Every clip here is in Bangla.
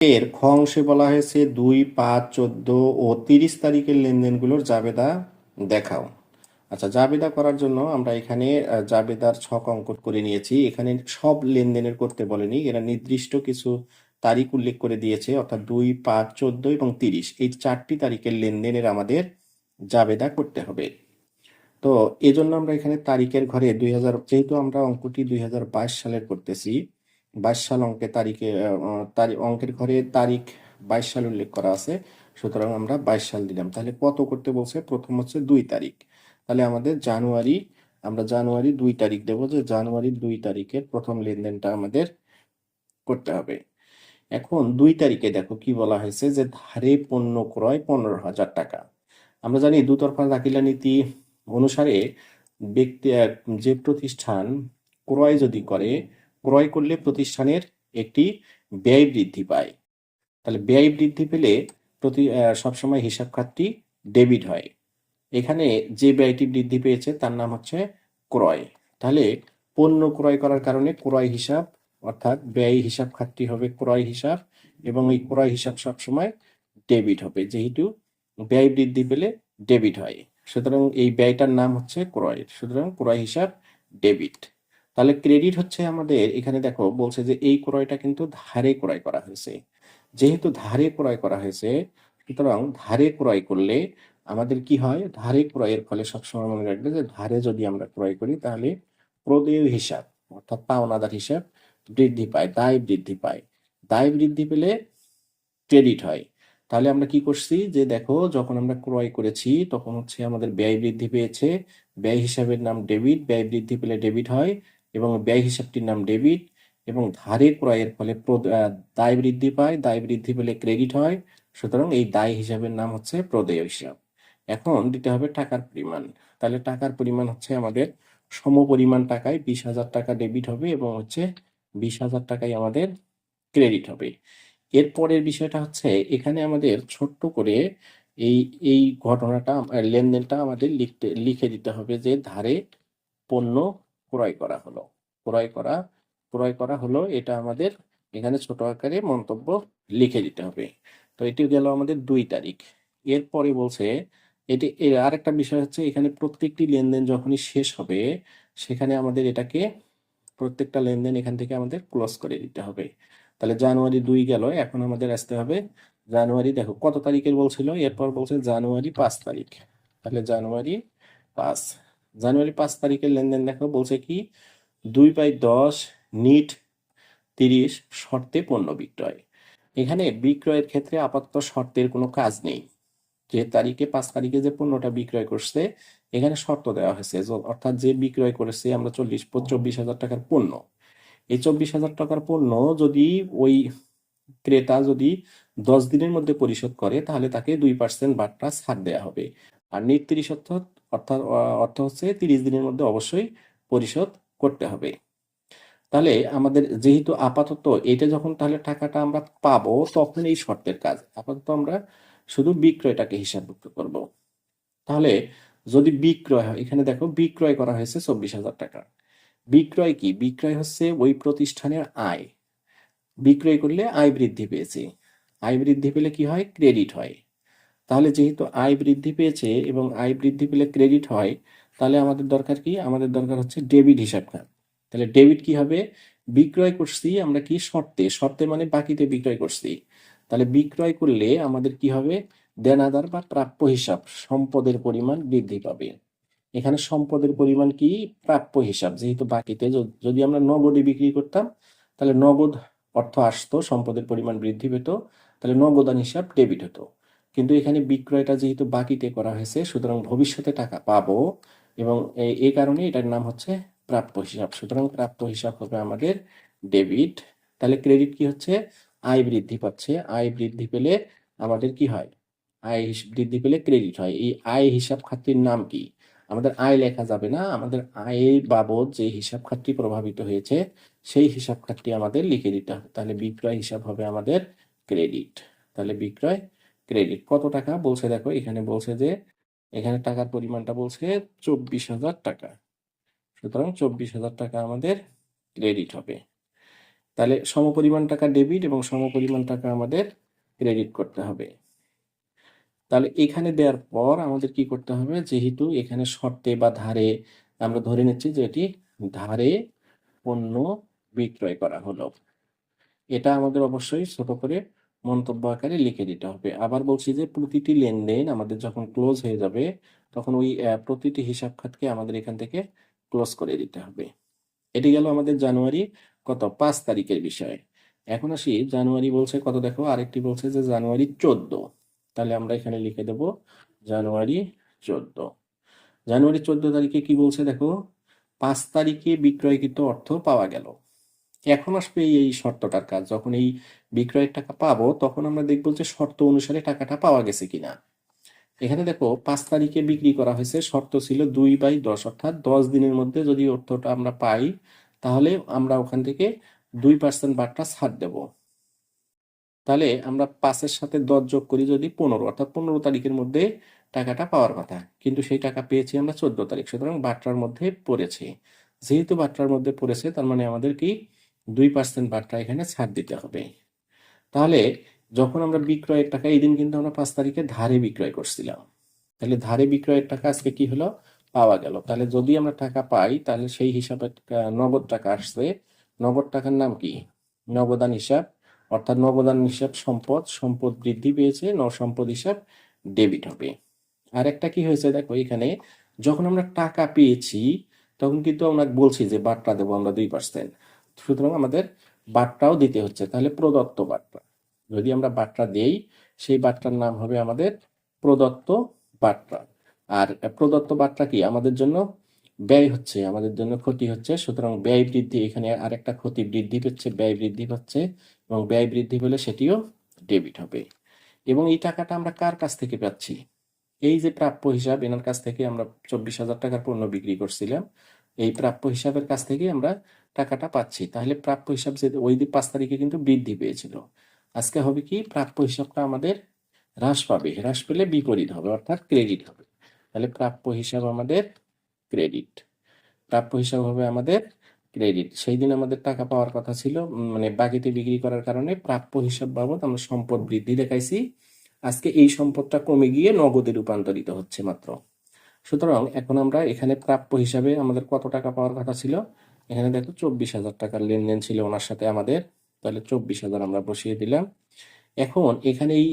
এর খ অংশে বলা হয়েছে 2, 5, 14 ও 30 তারিখের লেনদেনগুলোর জাবেদা দেখাও। আচ্ছা, জাবেদা করার জন্য আমরা এখানে জাবেদার ছক অঙ্কন করে নিয়েছি। এখানে সব লেনদেনের করতে বলেনি, এরা নির্দিষ্ট কিছু তারিখ উল্লেখ করে দিয়েছে, অর্থাৎ 2, 5, 14 এবং 30 এই 4টি তারিখের লেনদেনের আমাদের জাবেদা করতে হবে। তো এজন্য আমরা এখানে তারিখের ঘরে 2000, যেহেতু আমরা অঙ্কটি 2022 সালের করতেছি, 22 সাল অঙ্কে তারিখে তারিখ অঙ্কের ঘরে তারিখ 22 সাল উল্লেখ করা আছে, সুতরাং আমরা 22 সাল দিলাম। তাহলে কত করতে বলছে? প্রথম হচ্ছে 2 তারিখ। তাহলে আমাদের জানুয়ারি, আমরা জানুয়ারি 2 তারিখ দেবো, যে জানুয়ারি 2 তারিখের প্রথম লেনদেনটা আমাদের করতে হবে। এখন 2 তারিখে দেখো কি বলা হয়েছে, যে ধারে পণ্য ক্রয় 15,000 টাকা। আমরা জানি দুতরফা দাখিলা নীতি অনুসারে ব্যক্তি যে প্রতিষ্ঠান ক্রয় যদি করে, ক্রয় করলে প্রতিষ্ঠানের একটি ব্যয় বৃদ্ধি পায়। তাহলে ব্যয় বৃদ্ধি পেলে সবসময় হিসাব খাতটি ডেবিট হয়। এখানে যে ব্যয়টি বৃদ্ধি পেয়েছে তার নাম হচ্ছে ক্রয়। তাহলে পণ্য ক্রয় করার কারণে ক্রয় হিসাব, অর্থাৎ ব্যয় হিসাব খাতটি হবে ক্রয় হিসাব, এবং এই ক্রয় হিসাব সবসময় ডেবিট হবে, যেহেতু ব্যয় বৃদ্ধি পেলে ডেবিট হয়। সুতরাং এই ব্যয়টার নাম হচ্ছে ক্রয়, সুতরাং ক্রয় হিসাব ডেবিট। তাহলে ক্রেডিট হচ্ছে আমাদের, এখানে দেখো বলছে যে এই ক্রয়টা কিন্তু ধারে ক্রয় করা হয়েছে। যেহেতু ধারে ক্রয় করা হয়েছে, সুতরাং ধারে ক্রয় করলে আমাদের কি হয়? ধারে ক্রয়ের ফলে সবসময় মনে রাখবে যে ধারে যদি আমরা ক্রয় করি তাহলে প্রদেয় হিসাব, অর্থাৎ পাওনাদার হিসাব বৃদ্ধি পায়, দায় বৃদ্ধি পায়। দায় বৃদ্ধি পেলে ক্রেডিট হয়। তাহলে আমরা কি করছি, যে দেখো যখন আমরা ক্রয় করেছি তখন হচ্ছে আমাদের ব্যয় বৃদ্ধি পেয়েছে, ব্যয় হিসাবের নাম ডেবিট, ব্যয় বৃদ্ধি পেলে ডেবিট হয়, এবং ব্যয় হিসাবটির নাম ডেবিট, এবং ধারে ক্রয়ের ফলে দায় বৃদ্ধি পায়, দায় বৃদ্ধি পেলে ক্রেডিট হয়, সুতরাং এই দায় হিসাবের নাম হচ্ছে প্রদেয় হিসাব। এখন দিতে হবে টাকার পরিমাণ। তাহলে টাকার পরিমাণ হচ্ছে আমাদের সমপরিমাণ টাকায় 20,000 টাকা ডেবিট হবে, এবং হচ্ছে 20,000 টাকাই আমাদের ক্রেডিট হবে। এরপরের বিষয়টা হচ্ছে, এখানে আমাদের ছোট্ট করে এই এই ঘটনাটা, লেনদেনটা আমাদের লিখে দিতে হবে, যে ধারে পণ্য ক্রয় করা হলো, ক্রয় করা ক্রয় করা হলো, এটা আমাদের এখানে ছোট আকারে মন্তব্য লিখে দিতে হবে। তো এটি গেল আমাদের 2 তারিখ। এরপরে বলছে, এটি এর আরেকটা বিষয় হচ্ছে, এখানে প্রত্যেকটি লেনদেন যখনই শেষ হবে, সেখানে আমাদের এটাকে, প্রত্যেকটা লেনদেন এখান থেকে আমাদের ক্লোজ করে দিতে হবে। তাহলে জানুয়ারি 2 গেল, এখন আমাদের আসতে হবে জানুয়ারি, দেখো কত তারিখের বলছিল, এরপর বলছে জানুয়ারি 5 তারিখ। তাহলে জানুয়ারি 5, জানুয়ারি 5 তারিখের লেনদেন দেখো, বলছে কি 2/10 নিট 30 শর্তে পণ্য বিক্রয়। এখানে বিক্রয়ের ক্ষেত্রে আপাতত শর্তের কোনো কাজ নেই। যে তারিখে 5 তারিখে যে পণ্যটা বিক্রয় করছে, এখানে শর্ত দেওয়া হয়েছে, অর্থাৎ যে বিক্রয় করেছে আমরা 24,000 টাকার পণ্য, এই 24,000 টাকার পণ্য যদি ওই ক্রেতা যদি 10 দিনের মধ্যে পরিশোধ করে, তাহলে তাকে 2% বাট্টা ছাড় দেওয়া হবে। আর নিট 30 অর্থাৎ অর্থ হচ্ছে 30 দিনের মধ্যে অবশ্যই পরিশোধ করতে হবে। তাহলে আমাদের যেহেতু আপাতত এটা যখন তাহলে টাকাটা আমরা পাবো, তখন এই শর্তের কাজ, আপাতত আমরা শুধু বিক্রয়টাকে হিসাবভুক্ত করব। তাহলে যদি বিক্রয় হয়, এখানে দেখো বিক্রয় করা হয়েছে 24,000 টাকা। বিক্রয় কি? বিক্রয় হচ্ছে ওই প্রতিষ্ঠানের আয়। বিক্রয় করলে আয় বৃদ্ধি পেয়েছে, আয় বৃদ্ধি পেলে কি হয়? ক্রেডিট হয়। তাহলে যেহেতু আয় বৃদ্ধি পেয়েছে এবং আয় বৃদ্ধি পেলে ক্রেডিট হয়, তাহলে আমাদের দরকার কি? আমাদের দরকার হচ্ছে ডেবিট হিসাব খাত। তাহলে ডেবিট কি হবে? বিক্রয় করছি আমরা কি? শর্তে, শর্তে মানে বাকিতে বিক্রয় করছি। তাহলে বিক্রয় করলে আমাদের কি হবে? দেনাদার বা প্রাপ্য হিসাব, সম্পদের পরিমাণ বৃদ্ধি পাবে। এখানে সম্পদের পরিমাণ কি? প্রাপ্য হিসাব, যেহেতু বাকিতে, যদি আমরা নগদে বিক্রি করতাম তাহলে নগদ অর্থ আসতো, সম্পদের পরিমাণ বৃদ্ধি পেত, তাহলে নগদান হিসাব ডেবিট হতো। কিন্তু এখানে বিক্রয়টা যেহেতু বাকিতে করা হয়েছে, সুতরাং ভবিষ্যতে টাকা পাবো, এবং এই কারণে এটার নাম হচ্ছে প্রাপ্য হিসাব, সুতরাং প্রাপ্য হিসাব হবে আমাদের ডেবিট। তাহলে ক্রেডিট কি হচ্ছে? আয় বৃদ্ধি পাচ্ছে, আয় বৃদ্ধি পেলে আমাদের কি হয়? বৃদ্ধি পেলে ক্রেডিট হয়। এই আয় হিসাব খাতটির নাম কি? আমাদের আয় লেখা যাবে না, আমাদের আয়ের বাবদ যে হিসাব খাতটি প্রভাবিত হয়েছে সেই হিসাব খাতটি আমাদের লিখে দিতে হবে। তাহলে বিক্রয় হিসাব হবে আমাদের ক্রেডিট। তাহলে বিক্রয় ক্রেডিট কত টাকা বলছে, দেখো এখানে বলছে যে, এখানে টাকার পরিমাণটা বলছে 24,000 টাকা, সুতরাং 24,000 টাকা আমাদের ক্রেডিট হবে। তাহলে সমপরিমাণ টাকা ডেবিট এবং সমপরিমাণ টাকা আমাদের ক্রেডিট করতে হবে। তাহলে এখানে দেওয়ার পর আমাদের কি করতে হবে, যেহেতু এখানে শর্তে বা ধারে আমরা ধরে নিচ্ছি যে এটি ধারে পণ্য বিক্রয় করা হলো, এটা আমাদের অবশ্যই ছোট করে মন্তব্য আকারে লিখে দিতে হবে। আবার বলছি যে প্রতিটি লেনদেন আমাদের যখন ক্লোজ হয়ে যাবে তখন ওই প্রতিটি হিসাব খাতকে আমাদের এখান থেকে ক্লোজ করে দিতে হবে। এটি গেল আমাদের জানুয়ারি কত 5 তারিখের বিষয়। এখন আসি জানুয়ারি বলছে কত, দেখো আরেকটি বলছে যে জানুয়ারি 14। তাহলে আমরা এখানে লিখে দেব জানুয়ারি 14। জানুয়ারি 14 তারিখে কি বলছে দেখো, 5 তারিখে বিক্রয়কৃত অর্থ পাওয়া গেল। এখন আসবে এই শর্তটার কাজ, যখন এই বিক্রয়ের টাকা পাবো তখন আমরা দেখবো যে শর্ত অনুসারে টাকাটা পাওয়া গেছে কিনা। এখানে দেখো 5 তারিখে বিক্রি করা হয়েছে, শর্ত ছিল 2/10, অর্থাৎ 10 দিনের মধ্যে যদি অর্থটা আমরা পাই তাহলে আমরা ওখান থেকে 2% বাট্টা ছাড় দেব। তাহলে আমরা 5-এর সাথে 10 যোগ করি যদি 15, অর্থাৎ 15 তারিখের মধ্যে টাকাটা পাওয়ার কথা, কিন্তু সেই টাকা পেয়েছি আমরা 14 তারিখ, সুতরাং বাট্টার মধ্যে পড়েছে। যেহেতু বাট্টার মধ্যে পড়েছে তার মানে আমাদের কি 2% বাট্টা এখানে ছাড় দিতে হবে। তাহলে যখন আমরা বিক্রয়ের টাকা, এই দিন কিন্তু আমরা 5 তারিখে ধারে বিক্রয় করছিলাম, তাহলে ধারে বিক্রয়ের টাকা আজকে কি হলো, পাওয়া গেল। তাহলে যদি আমরা টাকা পাই তাহলে সেই হিসাবে নগদ টাকা আসছে। নগদ টাকার নাম কি, নগদান হিসাব, অর্থাৎ নগদান হিসাব সম্পদ, সম্পদ বৃদ্ধি পেয়েছে, সম্পদ হিসাব ডেবিট হবে। আর একটা কি হয়েছে দেখো, এখানে যখন আমরা টাকা পেয়েছি তখন কিন্তু আমরা বলছি যে বাট্টা দেবো আমরা 2%, সুতরাং আমাদের বাট্টাও দিতে হচ্ছে। তাহলে প্রদত্ত বাট্টা, যদি আমরা বাট্টা দেই সেই বাট্টার নাম হবে আমাদের প্রদত্ত বাট্টা। আর প্রদত্ত বাট্টা কি আমাদের জন্য ব্যয় হচ্ছে, আমাদের জন্য ক্ষতি হচ্ছে, সুতরাং ব্যয় বৃদ্ধি, এখানে আরেকটা ক্ষতি বৃদ্ধি পাচ্ছে, ব্যয় বৃদ্ধি পাচ্ছে, এবং ব্যয় বৃদ্ধি পেলে সেটিও ডেবিট হবে। এবং এই টাকাটা আমরা কার কাছ থেকে পাচ্ছি, এই যে প্রাপ্য হিসাব, এনার কাছ থেকে আমরা 24,000 টাকার পণ্য বিক্রি করছিলাম, এই প্রাপ্য হিসাবের কাছ থেকে আমরা টাকাটা পাচ্ছি। তাহলে প্রাপ্য হিসাব যে ওই দিন 5 তারিখে কিন্তু বৃদ্ধি পেয়েছিল, আজকে হবে কি প্রাপ্য হিসাবটা আমাদের হ্রাস পাবে, হ্রাস পেলে বিপরীত হবে অর্থাৎ ক্রেডিট হবে। তাহলে প্রাপ্য হিসাব আমাদের ক্রেডিট, প্রাপ্য হিসাব হবে আমাদের ক্রেডিট। সেই দিন আমাদের টাকা পাওয়ার কথা ছিল, মানে বাকিতে বিক্রি করার কারণে প্রাপ্য হিসাব বাবদ আমরা সম্পদ বৃদ্ধি দেখাইছি, আজকে এই সম্পদটা কমে গিয়ে নগদে রূপান্তরিত হচ্ছে মাত্র। সুতরাং এখন আমরা এখানে প্রাপ্য হিসাবে আমাদের কত টাকা পাওয়ার কথা ছিল, এখানে দেখো 24,000 টাকার লেনদেন ছিল ওনার সাথে আমাদের, তাহলে 24,000 আমরা বসিয়ে দিলাম। এখন এখানে এই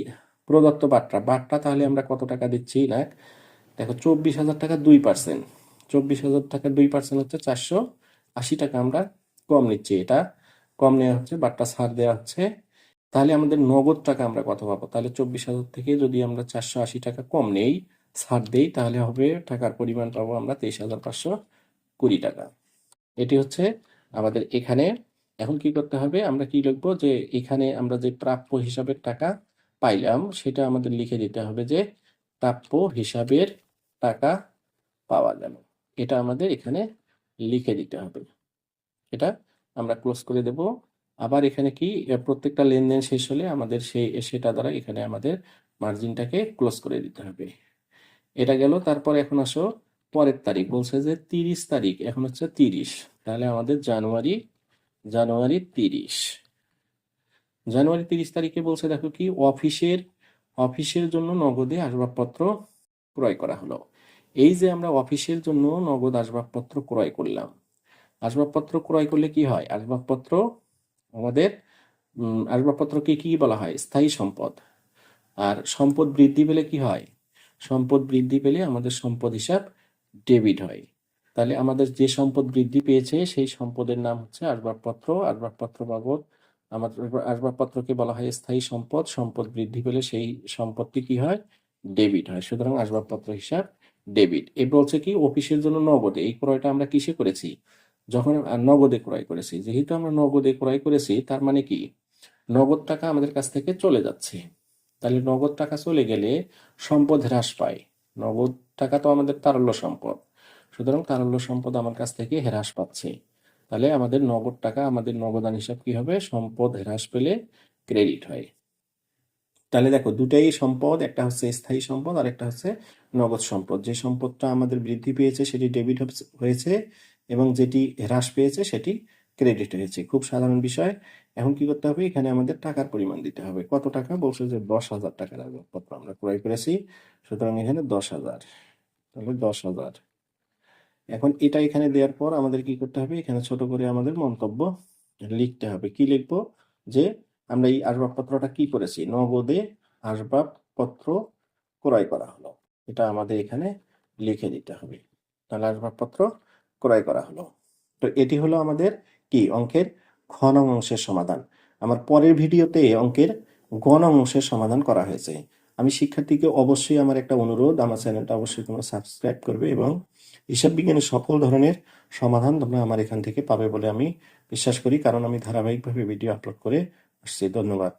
প্রদত্ত বাট্টা, বাট্টা তাহলে আমরা কত টাকা দিচ্ছি না, দেখো 24,000 টাকা 2%, 24,000 টাকা 2% হচ্ছে 480 টাকা আমরা কম নিচ্ছি, এটা কম নেওয়া হচ্ছে, বাট্টা ছাড় দেওয়া হচ্ছে। তাহলে আমাদের নগদ টাকা আমরা কত পাবো, তাহলে 24,000 থেকে যদি আমরা 480 টাকা কম নেই, ছাড় দেই, তাহলে হবে টাকার পরিমাণ পাবো আমরা 23,520 টাকা। এটি হচ্ছে আমাদের এখানে। এখন কি করতে হবে, আমরা কি লিখবো, যে এখানে আমরা যে প্রাপ্য হিসাবের টাকা পাইলাম সেটা আমাদের লিখে দিতে হবে যে প্রাপ্য হিসাবের টাকা পাওয়া গেল, এটা আমাদের এখানে লিখে দিতে হবে। এটা আমরা ক্লোজ করে দেব। আবার এখানে কি প্রত্যেকটা লেনদেন শেষ হলে আমাদের সেটা দ্বারা এখানে আমাদের মার্জিনটাকে ক্লোজ করে দিতে হবে। এটা গেল। তারপর এখন আসো পরের তারিখ, বলছে যে 30 তারিখ, এখন হচ্ছে 30, তাহলে আমাদের জানুয়ারি 30, জানুয়ারি 30 তারিখে বলছে দেখো কি অফিসের জন্য নগদে আসবাবপত্র ক্রয় করা হলো। এই যে আমরা অফিসের জন্য নগদ আসবাবপত্র ক্রয় করলাম, আসবাবপত্র ক্রয় করলে কি হয়, আসবাবপত্র আমাদের আসবাবপত্রকে কি বলা হয়, স্থায়ী সম্পদ। আর সম্পদ বৃদ্ধি পেলে কি হয়, সম্পদ বৃদ্ধি পেলে আমাদের সম্পদ হিসাব ডেবিট হয়। তাহলে আমাদের যে সম্পদ বৃদ্ধি পেয়েছে সেই সম্পদের নাম হচ্ছে আসবাবপত্র, আসবাবপত্র বাবদ আমাদের আসবাবপত্রকে বলা হয় স্থায়ী সম্পদ, সম্পদ বৃদ্ধি পেলে সেই সম্পদটি কি হয়, ডেবিট হয়, সুতরাং আসবাবপত্র হিসাব ডেবিট। এ বলছে কি অফিসের জন্য নগদে, এই ক্রয়টা আমরা কিসে করেছি, যখন নগদে ক্রয় করেছি, যেহেতু আমরা নগদে ক্রয় করেছি তার মানে কি নগদ টাকা আমাদের কাছ থেকে চলে যাচ্ছে। তাহলে নগদ টাকা চলে গেলে সম্পদ হ্রাস পায়, নগদ টাকা তো আমাদের তারল্য সম্পদ, সুতরাং তারল্য সম্পদ আমার কাছ থেকে হ্রাস পাচ্ছে। তাহলে আমাদের নগদ টাকা, আমাদের নগদান হিসাব কি হবে, সম্পদ হ্রাস পেলে ক্রেডিট হয়। তাহলে দেখো দুটাই সম্পদ, একটা হচ্ছে স্থায়ী সম্পদ আর একটা হচ্ছে নগদ সম্পদ। যে সম্পদটা আমাদের বৃদ্ধি পেয়েছে সেটি ডেবিট হয়েছে এবং যেটি হ্রাস পেয়েছে সেটি ক্রেডিট হয়েছে। খুব সাধারণ বিষয়। এখন কি করতে হবে? এখানে আমাদের টাকার পরিমাণ দিতে হবে। কত টাকা? বলছে যে 10,000 টাকার আসবাবপত্র আমরা ক্রয় করেছি। সুতরাং এখানে 10,000। তাহলে 10,000। এখন এটা এখানে দেওয়ার পর আমাদের কি করতে হবে? এখানে ছোট করে আমাদের মন্তব্য লিখতে হবে। কি লিখবো? যে আমরা এই আসবাবপত্রটা কি করেছি? নগদে আসবাবপত্র ক্রয় করা হলো। এটা আমাদের এখানে লিখে দিতে হবে। তাহলে আসবাবপত্র ক্রয় করা হলো। তো এটি হলো আমাদের কি? অঙ্কের খ নং অংশের সমাধান। আমার পরের ভিডিওতে অঙ্কের গ নং অংশের সমাধান করা হয়েছে। আমি শিক্ষার্থীকে অবশ্যই আমার একটা অনুরোধ, আমার চ্যানেলটা অবশ্যই তোমরা সাবস্ক্রাইব করবে এবং হিসাব বিজ্ঞানের সকল ধরনের সমাধান তোমরা আমার এখান থেকে পাবে বলে আমি বিশ্বাস করি, কারণ আমি ধারাবাহিকভাবে ভিডিও আপলোড করে আসছি। ধন্যবাদ।